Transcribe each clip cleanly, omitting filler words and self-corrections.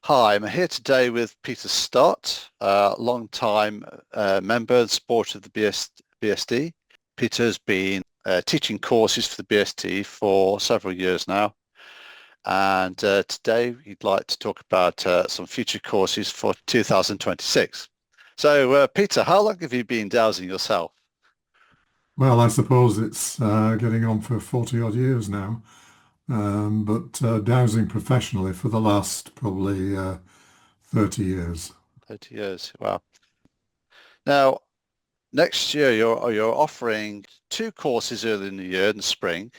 Hi, I'm here today with Peter Stott, a long-time member and supporter of the BSD. Peter's been teaching courses for the BSD for several years now, and today he'd like to talk about some future courses for 2026. So, Peter, how long have you been dowsing yourself? Well, I suppose it's getting on for 40 odd years now, but dowsing professionally for the last probably 30 years. 30 years. Wow. Now, next year you're offering two courses early in the year in the spring.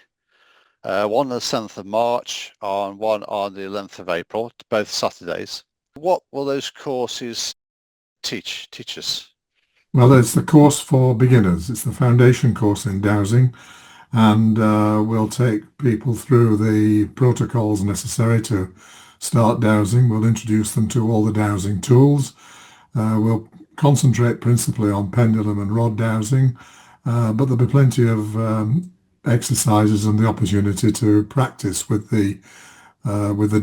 One on the 7th of March and one on the 11th of April, both Saturdays. What will those courses teach us? Well, it's the course for beginners. It's the foundation course in dowsing, and we'll take people through the protocols necessary to start dowsing. We'll introduce them to all the dowsing tools. We'll concentrate principally on pendulum and rod dowsing, but there'll be plenty of exercises and the opportunity to practice with the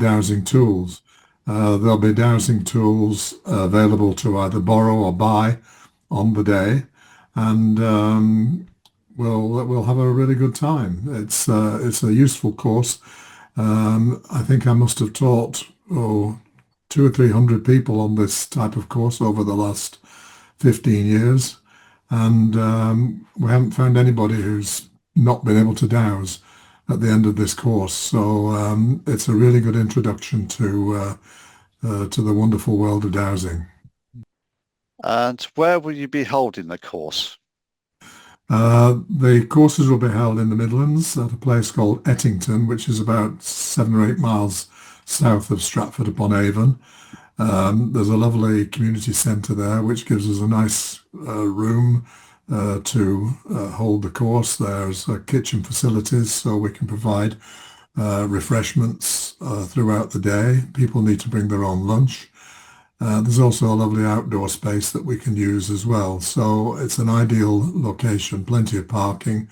dowsing tools. There'll be dowsing tools available to either borrow or buy on the day, and we'll have a really good time. It's a useful course. I think I must have taught two or three hundred people on this type of course over the last 15 years, and we haven't found anybody who's not been able to dowse at the end of this course. So it's a really good introduction to the wonderful world of dowsing. And where will you be holding the course? The courses will be held in the Midlands at a place called Ettington, which is about 7 or 8 miles south of Stratford upon Avon. There's a lovely community centre there, which gives us a nice room to hold the course. There's kitchen facilities, so we can provide refreshments throughout the day. People need to bring their own lunch. There's also a lovely outdoor space that we can use as well. So it's an ideal location, plenty of parking,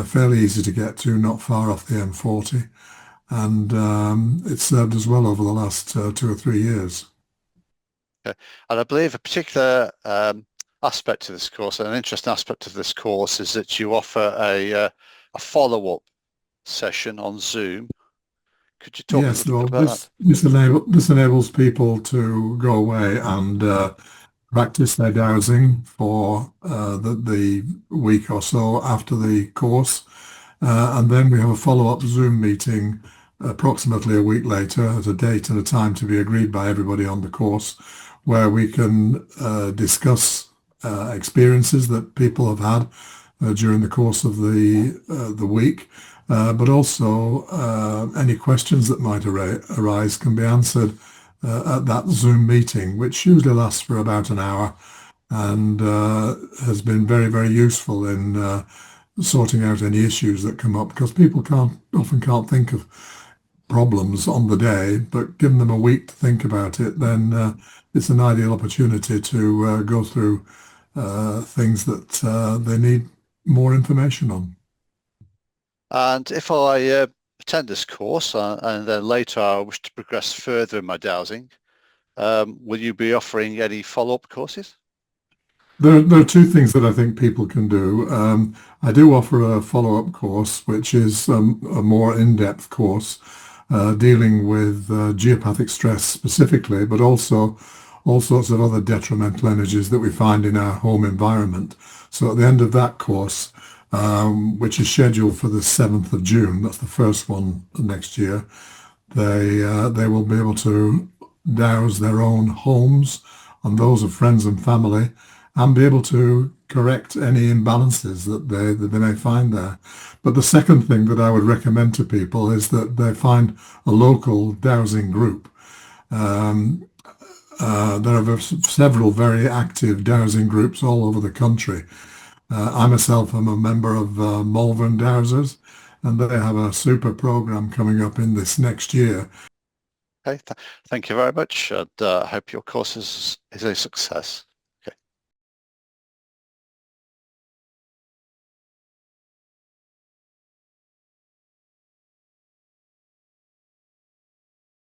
fairly easy to get to, not far off the M40. And it's served us well over the last 2 or 3 years. Okay. And I believe a particular aspect of this course, an interesting aspect of this course, is that you offer a follow-up session on Zoom. Could you talk a Yes, little bit well, about that? this enables people to go away and practice their dowsing for the week or so after the course. And then we have a follow-up Zoom meeting approximately a week later at a date and a time to be agreed by everybody on the course, where we can discuss experiences that people have had during the course of the week, but also any questions that might arise can be answered at that Zoom meeting, which usually lasts for about an hour and has been very, very useful in sorting out any issues that come up because people often can't think of problems on the day, but giving them a week to think about it, then it's an ideal opportunity to go through things that they need more information on. And if I attend this course and then later I wish to progress further in my dowsing, will you be offering any follow-up courses? There are two things that I think people can do. I do offer a follow-up course, which is a more in-depth course dealing with geopathic stress specifically, but also all sorts of other detrimental energies that we find in our home environment. So at the end of that course, which is scheduled for the 7th of June, that's the first one next year, they will be able to douse their own homes and those of friends and family and be able to correct any imbalances that they may find there. But the second thing that I would recommend to people is that they find a local dowsing group. Um, there are several very active dowsing groups all over the country. I myself am a member of Malvern Dowsers, and they have a super program coming up in this next year. Okay, thank you very much. And I hope your course is a success.